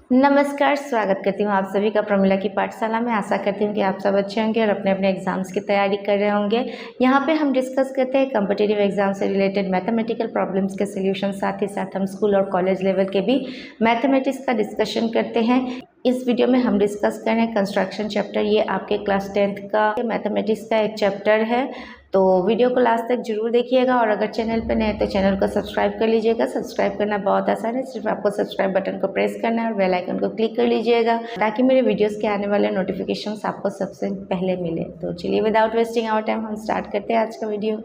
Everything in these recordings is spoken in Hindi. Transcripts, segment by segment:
नमस्कार, स्वागत करती हूँ आप सभी का प्रमिला की पाठशाला में। आशा करती हूँ कि आप सब अच्छे होंगे और अपने अपने एग्जाम्स की तैयारी कर रहे होंगे। यहाँ पे हम डिस्कस करते हैं कॉम्पिटिटिव एग्जाम से रिलेटेड मैथमेटिकल प्रॉब्लम्स के सॉल्यूशन, साथ ही साथ हम स्कूल और कॉलेज लेवल के भी मैथमेटिक्स का डिस्कशन करते हैं। इस वीडियो में हम डिस्कस कर रहे हैं कंस्ट्रक्शन चैप्टर। ये आपके क्लास 10th का मैथमेटिक्स का एक चैप्टर है, तो वीडियो को लास्ट तक जरूर देखिएगा। और अगर चैनल पर नए हैं तो चैनल को सब्सक्राइब कर लीजिएगा। सब्सक्राइब करना बहुत आसान है, सिर्फ आपको सब्सक्राइब बटन को प्रेस करना है और बेल आइकन को क्लिक कर लीजिएगा ताकि मेरे वीडियोस के आने वाले नोटिफिकेशंस आपको सबसे पहले मिले। तो चलिए विदाउट वेस्टिंग आवर टाइम हम स्टार्ट करते हैं आज का वीडियो।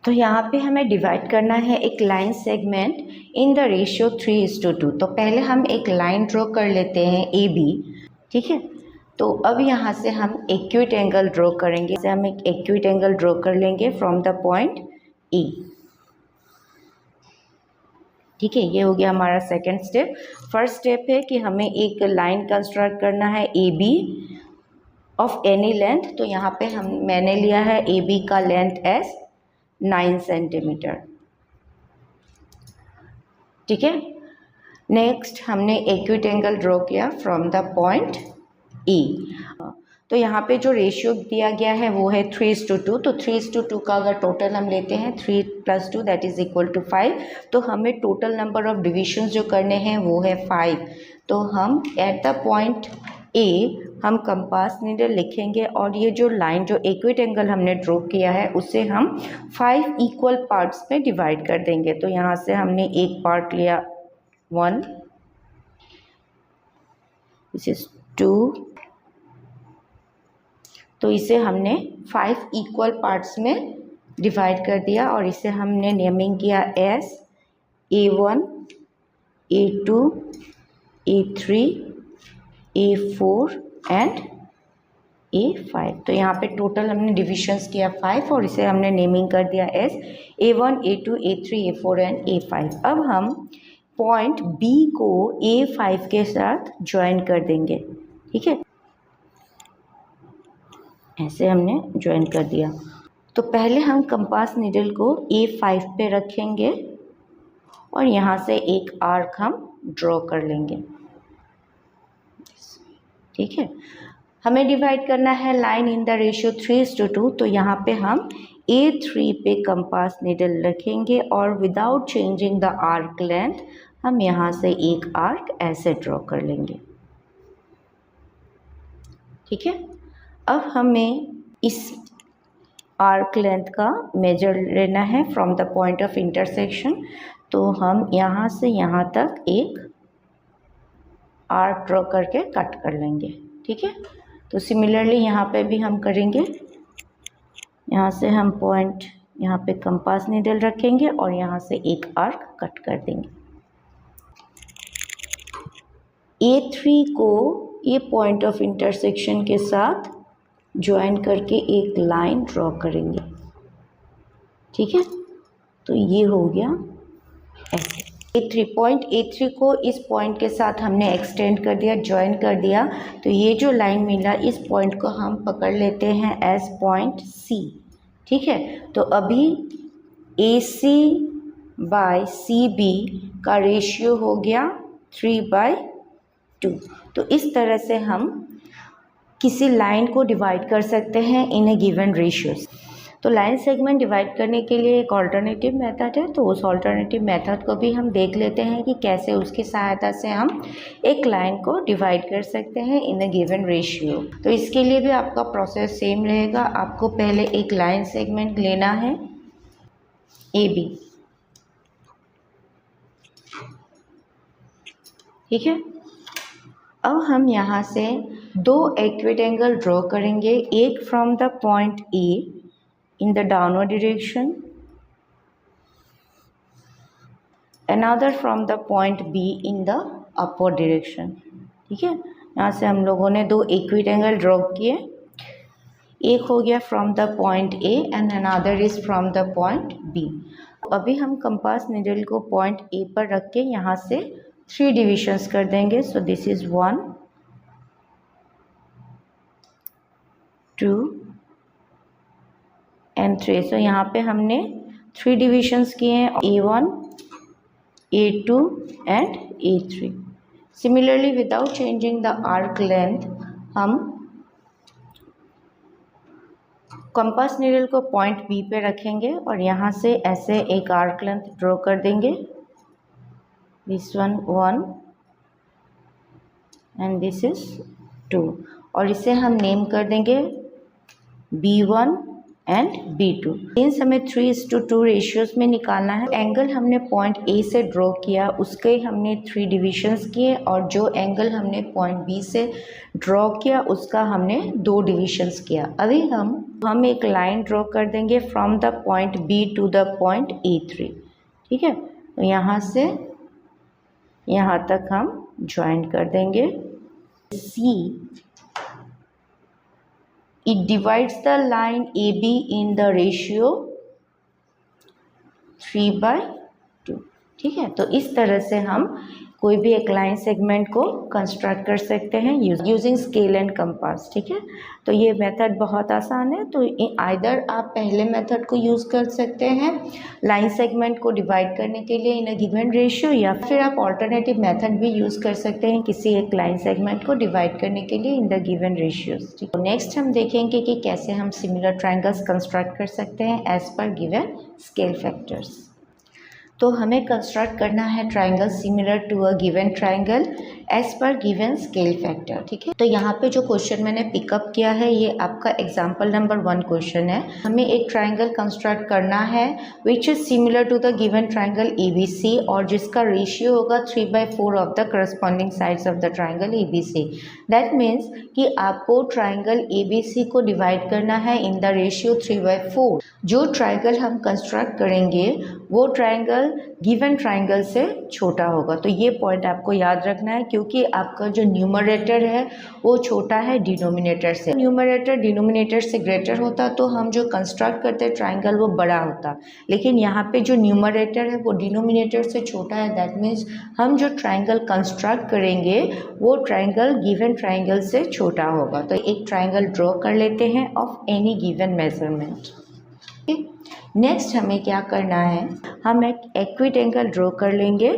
तो यहाँ पे हमें डिवाइड करना है एक line segment in the ratio 3:2। तो पहले हम एक लाइन ड्रॉ कर लेते हैं ए बी, ठीक है। तो अब यहाँ से हम एक्यूट एंगल ड्रॉ करेंगे। जैसे हम एक एक्यूट एंगल ड्रॉ कर लेंगे फ्रॉम द पॉइंट ई, ठीक है। ये हो गया हमारा सेकंड स्टेप। फर्स्ट स्टेप है कि हमें एक लाइन कंस्ट्रक्ट करना है A B of any length. तो यहाँ पे मैंने लिया है ए बी का लेंथ एस 9 सेंटीमीटर, ठीक है। नेक्स्ट हमने एक्यूट एंगल ड्रॉ किया फ्रॉम द पॉइंट ई। तो यहाँ पे जो रेशियो दिया गया है वो है 3:2। तो 3:2 का अगर टोटल हम लेते हैं 3 + 2 दैट इज इक्वल टू 5। तो हमें टोटल नंबर ऑफ डिविजन्स जो करने हैं वो है 5। तो हम एट द पॉइंट ए हम कंपास नीडल लिखेंगे और ये जो लाइन जो एक्यूट एंगल हमने ड्रॉ किया है उसे हम 5 इक्वल पार्ट्स में डिवाइड कर देंगे। तो यहाँ से हमने एक पार्ट लिया 1, दिस इज 2, तो इसे हमने 5 इक्वल पार्ट्स में डिवाइड कर दिया और इसे हमने नेमिंग किया S A1, A2, A3, A4 and A5। तो यहाँ पे टोटल हमने डिविजन्स किया 5 और इसे हमने नेमिंग कर दिया S A1, A2, A3, A4 and A5। अब हम पॉइंट B को A5 के साथ ज्वाइन कर देंगे, ठीक है। ऐसे हमने ज्वाइन कर दिया। तो पहले हम कंपास नीडल को A5 पे रखेंगे और यहाँ से एक आर्क हम ड्रॉ कर लेंगे, ठीक है। हमें डिवाइड करना है लाइन इन द रेशियो 3:2। तो यहाँ पे हम A3 पे कंपास नीडल रखेंगे और without changing the arc length हम यहाँ से एक आर्क ऐसे ड्रॉ कर लेंगे, ठीक है। अब हमें इस आर्क लेंथ का मेजर लेना है from the point of intersection. तो हम यहाँ से यहाँ तक एक आर्क ड्रॉ करके कट कर लेंगे, ठीक है। तो सिमिलरली यहाँ पे भी हम करेंगे। यहाँ से हम पॉइंट यहाँ पे कंपास नीडल रखेंगे और यहाँ से एक आर्क कट कर देंगे। A3 को ये पॉइंट ऑफ इंटरसेक्शन के साथ ज्वाइन करके एक लाइन ड्रॉ करेंगे, ठीक है। तो ये हो गया ऐसे। A3 को इस पॉइंट के साथ हमने एक्सटेंड कर दिया, ज्वाइन कर दिया। तो ये जो लाइन मिला इस पॉइंट को हम पकड़ लेते हैं एज पॉइंट C, ठीक है। तो अभी AC बाय CB का रेशियो हो गया 3/2। तो इस तरह से हम किसी लाइन को डिवाइड कर सकते हैं इन ए गिवन रेशियोज। तो लाइन सेगमेंट डिवाइड करने के लिए एक ऑल्टरनेटिव मेथड है, तो उस ऑल्टरनेटिव मेथड को भी हम देख लेते हैं कि कैसे उसकी सहायता से हम एक लाइन को डिवाइड कर सकते हैं इन ए गिवन रेशियो। तो इसके लिए भी आपका प्रोसेस सेम रहेगा। आपको पहले एक लाइन सेगमेंट लेना है AB, ठीक है। अब हम यहाँ से दो एक्यूट एंगल ड्रॉ करेंगे, एक from the point A in the downward direction, another from the point B in the upward direction, ठीक है। यहाँ से हम लोगों ने दो एक्यूट एंगल ड्रॉ किए। एक हो गया from the point A and another is from the point B। अभी हम कंपास नीडल को पॉइंट A पर रख के यहाँ से 3 डिविजन्स कर देंगे। So this is 1, 2 and 3। सो यहाँ पे हमने 3 डिविजन्स किए हैं, A1, A2 and A3। Similarly without changing the arc length हम कंपास नीडल को पॉइंट बी पे रखेंगे और यहाँ से ऐसे एक आर्क लेंथ ड्रॉ कर देंगे, this one 1 and this is 2, और इसे हम नेम कर देंगे B1 एंड B2। सिंस हमें 3:2 रेशियोज में निकालना है, एंगल हमने पॉइंट A से ड्रॉ किया उसके हमने 3 डिविजन्स किए, और जो एंगल हमने पॉइंट B से ड्रॉ किया उसका हमने 2 डिविजन्स किया। अभी हम एक लाइन ड्रॉ कर देंगे from the point B to the point A3, ठीक है। तो यहाँ से यहाँ तक हम ज्वाइन कर देंगे। C it divides the line AB in the ratio 3/2, ठीक है। तो इस तरह से हम कोई भी एक लाइन सेगमेंट को कंस्ट्रक्ट कर सकते हैं यूजिंग स्केल एंड कंपास, ठीक है। तो ये मेथड बहुत आसान है। तो आइदर आप पहले मेथड को यूज़ कर सकते हैं लाइन सेगमेंट को डिवाइड करने के लिए इन अ गिवन रेशियो, या फिर आप ऑल्टरनेटिव मेथड भी यूज़ कर सकते हैं किसी एक लाइन सेगमेंट को डिवाइड करने के लिए इन द गिवन रेशियोज। तो नेक्स्ट हम देखेंगे कि कैसे हम सिमिलर ट्राइंगल्स कंस्ट्रक्ट कर सकते हैं as per given scale factors. तो हमें कंस्ट्रक्ट करना है triangle similar to a given triangle as per given scale factor, ठीक है। तो यहाँ पे जो क्वेश्चन मैंने पिकअप किया है ये आपका एग्जांपल नंबर 1 क्वेश्चन है। हमें एक ट्राइंगल कंस्ट्रक्ट करना है which is similar to the given triangle ABC, और जिसका रेशियो होगा 3/4 of the corresponding sides of the triangle ABC। That means कि आपको ट्राइंगल ABC को डिवाइड करना है इन द रेशियो 3/4। जो ट्राइंगल हम कंस्ट्रक्ट करेंगे वो ट्राइंगल गिवन ट्राइंगल से छोटा होगा। तो ये पॉइंट आपको याद रखना है, क्योंकि आपका जो न्यूमरेटर है वो छोटा है डिनोमिनेटर से। न्यूमरेटर डिनोमिनेटर से ग्रेटर होता तो हम जो कंस्ट्रक्ट करते ट्राइंगल वो बड़ा होता, लेकिन यहाँ पे जो न्यूमरेटर है वो डिनोमिनेटर से छोटा है। दैट मीन्स हम जो ट्राइंगल कंस्ट्रक्ट करेंगे वो ट्राइंगल गिवन ट्राइंगल से छोटा होगा। तो एक ट्राइंगल ड्रॉ कर लेते हैं of any given measurement. Next हमें क्या करना है, हम एक एक्विट एंगल ड्रॉ कर लेंगे।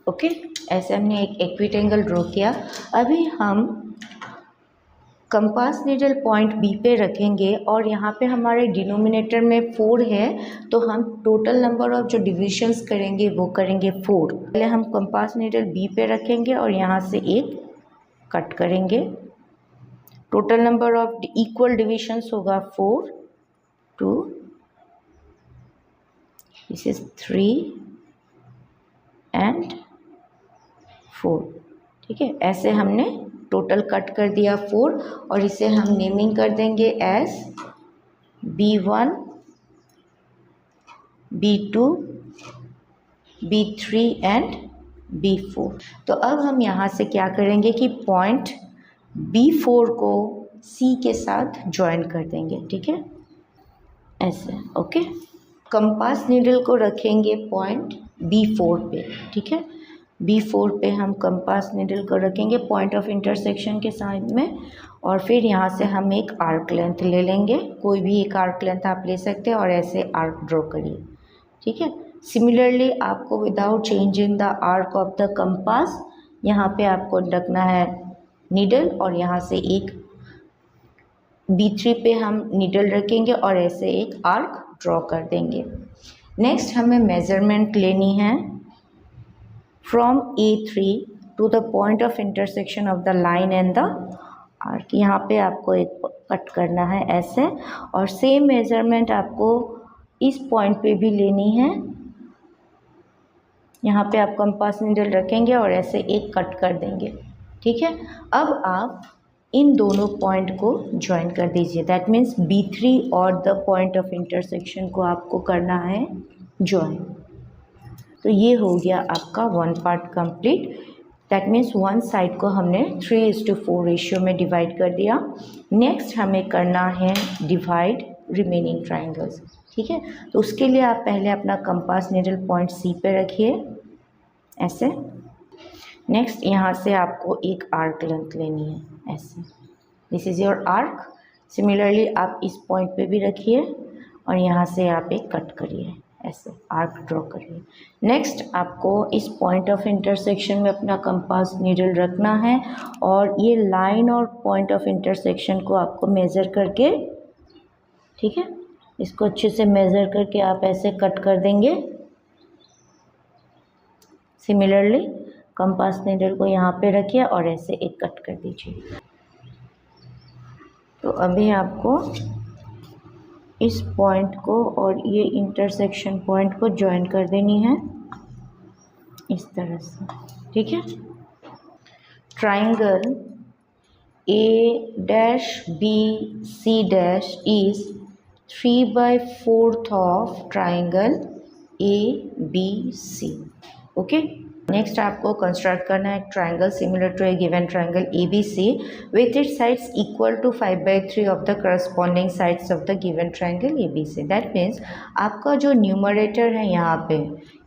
ओके, ऐसे हमने एक एक्विट एंगल ड्रॉ किया। अभी हम कंपास नीडल पॉइंट B पे रखेंगे और यहाँ पे हमारे डिनोमिनेटर में 4 है, तो हम टोटल नंबर ऑफ जो डिविजन्स करेंगे वो करेंगे 4। पहले हम कंपास नीडल B पे रखेंगे और यहाँ से एक कट करेंगे। Total number of equal divisions होगा 4, 2, दिस इज 3 एंड 4, ठीक है। ऐसे हमने टोटल कट कर दिया 4, और इसे हम नेमिंग कर देंगे as B1, B2, B3 and B4। तो अब हम यहाँ से क्या करेंगे कि पॉइंट B4 को C के साथ ज्वाइन कर देंगे, ठीक है, ऐसे। ओके, कंपास नीडल को रखेंगे पॉइंट B4 पे, ठीक है। B4 पे हम कंपास नीडल को रखेंगे पॉइंट ऑफ इंटरसेक्शन के साइड में, और फिर यहाँ से हम एक आर्क लेंथ ले लेंगे। कोई भी एक आर्क लेंथ आप ले सकते हैं और ऐसे आर्क ड्रॉ करिए, ठीक है। सिमिलरली आपको without changing the arc of the compass यहाँ पे आपको रखना है नीडल, और यहाँ से एक B3 पे हम नीडल रखेंगे और ऐसे एक आर्क ड्रॉ कर देंगे। नेक्स्ट हमें मेजरमेंट लेनी है from A3 to the point of intersection of the line and the arc. यहाँ पे आपको एक कट करना है ऐसे, और सेम मेजरमेंट आपको इस पॉइंट पे भी लेनी है। यहाँ पे आप कंपास नीडल रखेंगे और ऐसे एक कट कर देंगे, ठीक है। अब आप इन दोनों पॉइंट को ज्वाइन कर दीजिए। दैट मीन्स B3 और द पॉइंट ऑफ इंटरसेक्शन को आपको करना है ज्वाइन। तो ये हो गया आपका 1 part complete. That means one side को हमने 3:4 रेशियो में डिवाइड कर दिया। नेक्स्ट हमें करना है डिवाइड रिमेनिंग ट्राइंगल्स, ठीक है। तो उसके लिए आप पहले अपना कंपास नीडल पॉइंट C पे रखिए ऐसे। नेक्स्ट यहाँ से आपको एक आर्क लेंथ लेनी है ऐसे, this is your arc. Similarly आप इस पॉइंट पे भी रखिए और यहाँ से आप एक कट करिए ऐसे आर्क ड्रॉ करिए। नेक्स्ट आपको इस पॉइंट ऑफ इंटरसेक्शन में अपना कंपास नीडल रखना है और ये लाइन और पॉइंट ऑफ इंटरसेक्शन को आपको मेज़र करके, ठीक है, इसको अच्छे से मेज़र करके आप ऐसे कट कर देंगे। सिमिलरली कंपास नीडल को यहाँ पे रखिए और ऐसे एक कट कर दीजिए। तो अभी आपको इस पॉइंट को और ये इंटरसेक्शन पॉइंट को ज्वाइन कर देनी है इस तरह से, ठीक है। Triangle A'BC' is 3/4 of triangle ABC. Okay, next आपको कंस्ट्रक्ट करना है triangle similar to a given triangle ABC with its sides equal to 5/3 of the corresponding sides of the given triangle ABC। That means आपका जो न्यूमरेटर है, यहाँ पे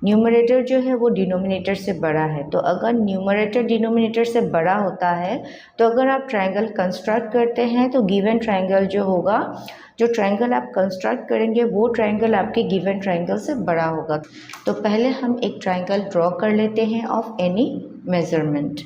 न्यूमरेटर जो है वो डिनोमिनेटर से बड़ा है। तो अगर न्यूमरेटर डिनोमिनेटर से बड़ा होता है तो अगर आप ट्राइंगल कंस्ट्रक्ट करते हैं तो गिवन ट्राइंगल जो होगा, जो ट्राइंगल आप कंस्ट्रक्ट करेंगे वो ट्राइंगल आपके गिवन ट्राइंगल से बड़ा होगा। तो पहले हम एक ट्राइंगल ड्रॉ कर लेते हैं ऑफ एनी मेजरमेंट।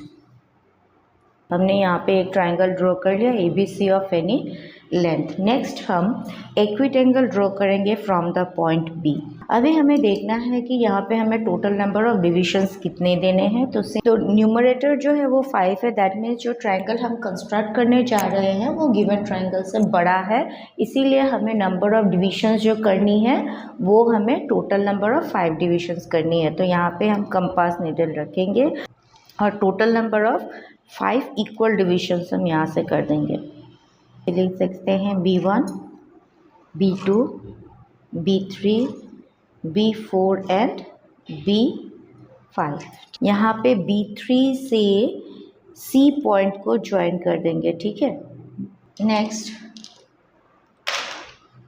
हमने यहाँ पे एक ट्राइंगल ड्रॉ कर लिया ABC of any length. Next हम एक्विटेंगल ड्रॉ करेंगे फ्रॉम द पॉइंट B। अभी हमें देखना है कि यहाँ पे हमें टोटल नंबर ऑफ डिविजन्स कितने देने हैं। तो न्यूमरेटर जो है वो 5 है। दैट मीन्स जो ट्राइंगल हम कंस्ट्रक्ट करने जा रहे हैं वो गिवन ट्राइंगल से बड़ा है, इसीलिए हमें नंबर ऑफ डिविजन्स जो करनी है वो हमें टोटल नंबर ऑफ 5 डिविजन्स करनी है। तो यहाँ पे हम कंपास नीडल रखेंगे और total number of 5 equal divisions हम यहाँ से कर देंगे। लिख सकते हैं B1, B2, B3, B4 and B5। यहाँ पे B3 से C पॉइंट को ज्वाइन कर देंगे, ठीक है। नेक्स्ट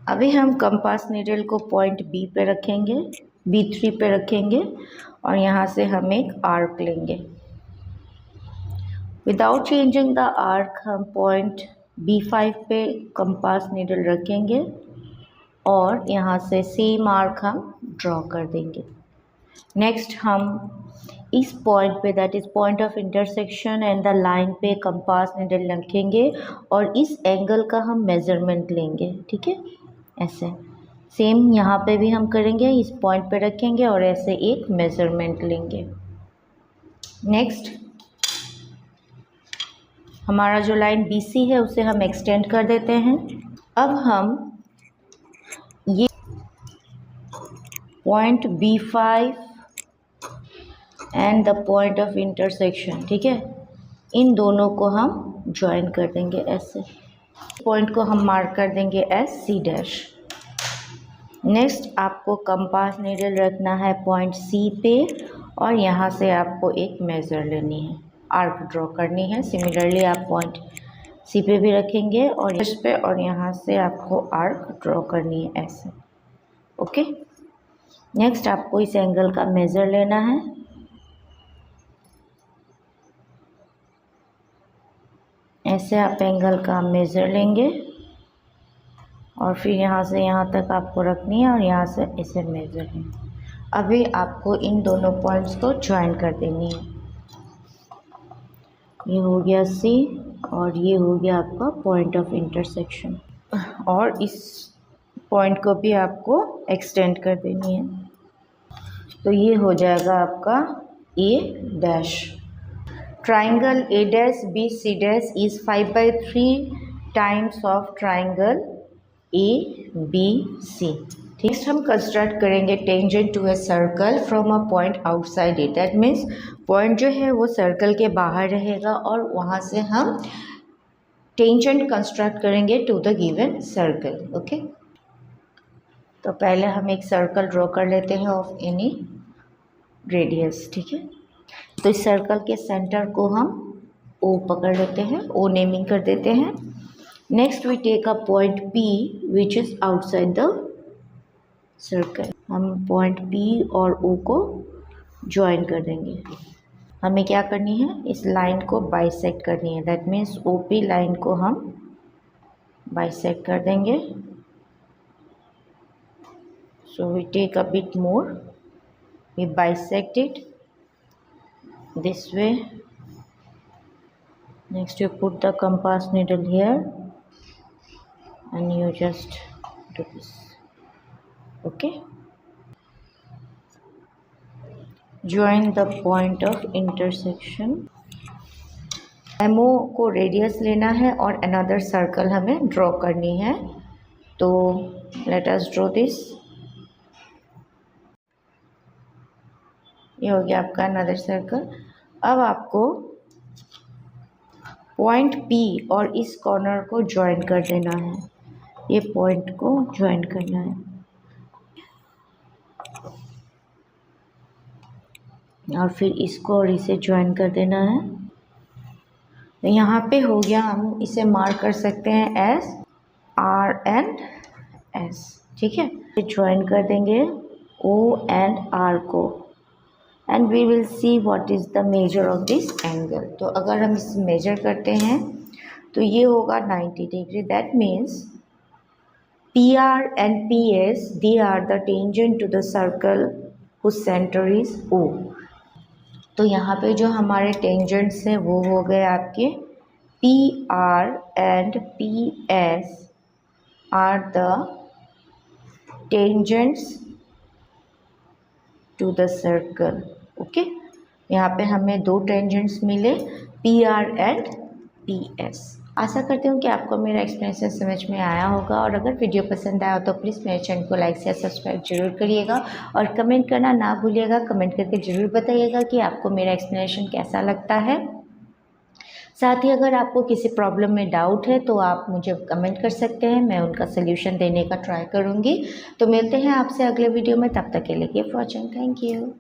अभी हम कंपास नीडल को पॉइंट B पे रखेंगे, B3 पे रखेंगे और यहाँ से हम एक आर्क लेंगे। विदाउट चेंजिंग द आर्क हम पॉइंट B5 पे कंपास नीडल रखेंगे और यहाँ से सेम आर्क हम ड्रॉ कर देंगे। नेक्स्ट हम इस पॉइंट पे, that is point of intersection and the line पे कंपास नीडल रखेंगे और इस एंगल का हम मेज़रमेंट लेंगे, ठीक है। ऐसे सेम यहाँ पे भी हम करेंगे, इस पॉइंट पे रखेंगे और ऐसे एक मेज़रमेंट लेंगे। नेक्स्ट हमारा जो लाइन BC है उसे हम एक्सटेंड कर देते हैं। अब हम ये point B5 and the point of intersection, ठीक है, इन दोनों को हम ज्वाइन कर देंगे ऐसे। पॉइंट को हम मार्क कर देंगे एस C'। नेक्स्ट आपको कंपास नीडल रखना है पॉइंट C पे और यहाँ से आपको एक मेज़र लेनी है, आर्क ड्रॉ करनी है। सिमिलरली आप पॉइंट C पे भी रखेंगे और इस पे, और यहाँ से आपको आर्क ड्रॉ करनी है ऐसे, ओके। नेक्स्ट आपको इस एंगल का मेज़र लेना है। ऐसे आप एंगल का मेज़र लेंगे और फिर यहाँ से यहाँ तक आपको रखनी है और यहाँ से इसे मेज़र है। अभी आपको इन दोनों पॉइंट्स को ज्वाइन कर देनी है। ये हो गया C और ये हो गया आपका पॉइंट ऑफ इंटरसेक्शन और इस पॉइंट को भी आपको एक्सटेंड कर देनी है। तो ये हो जाएगा आपका A'। Triangle A'BC' is 5/3 times of triangle ABC। Next हम कंस्ट्रक्ट करेंगे tangent to a circle from a point outside it. That means point जो है वो सर्कल के बाहर रहेगा और वहाँ से हम टेंजेंट कंस्ट्रक्ट करेंगे to the given circle, okay. तो पहले हम एक सर्कल ड्रॉ कर लेते हैं ऑफ एनी रेडियस, ठीक है। तो इस सर्कल के सेंटर को हम O पकड़ लेते हैं, O नेमिंग कर देते हैं। Next we take a point P which is outside the circle. हम पॉइंट P और O को ज्वाइन कर देंगे। हमें क्या करनी है, इस लाइन को बाइसेक्ट करनी है। दैट मीन्स OP लाइन को हम बाइसेक्ट कर देंगे So we take a bit more, we bisect it this way. Next you put the compass needle here and you just do this. Okay, join the point of intersection. MO को रेडियस लेना है और अनदर सर्कल हमें ड्रॉ करनी है, तो लेट अस ड्रॉ दिस। ये हो गया आपका अनदर सर्कल। अब आपको पॉइंट पी और इस कॉर्नर को ज्वाइन कर देना है, ये पॉइंट को ज्वाइन करना है और फिर इसको और इसे ज्वाइन कर देना है। तो यहाँ पे हो गया, हम इसे मार्क कर सकते हैं एस आर एंड एस, ठीक है। ज्वाइन कर देंगे ओ एंड आर को and we will see what is the measure of this angle. तो अगर हम इसे मेजर करते हैं तो ये होगा 90 degree. That means P R and P S they are the tangent to the circle whose centre is O. तो यहाँ पे जो हमारे टेंजेंट्स हैं वो हो गए आपके P R and P S are the tangents to the circle. Okay, यहाँ पे हमें दो टेंजेंट्स मिले, P R and P S. आशा करती हूँ कि आपको मेरा एक्सप्लेनेशन समझ में आया होगा, और अगर वीडियो पसंद आया हो तो प्लीज़ मेरे चैनल को लाइक शेयर सब्सक्राइब जरूर करिएगा और कमेंट करना ना भूलिएगा। कमेंट करके ज़रूर बताइएगा कि आपको मेरा एक्सप्लेनेशन कैसा लगता है। साथ ही अगर आपको किसी प्रॉब्लम में डाउट है तो आप मुझे कमेंट कर सकते हैं, मैं उनका सल्यूशन देने का ट्राई करूँगी। तो मिलते हैं आपसे अगले वीडियो में, तब तक के लिए कीप वॉचिंग, थैंक यू।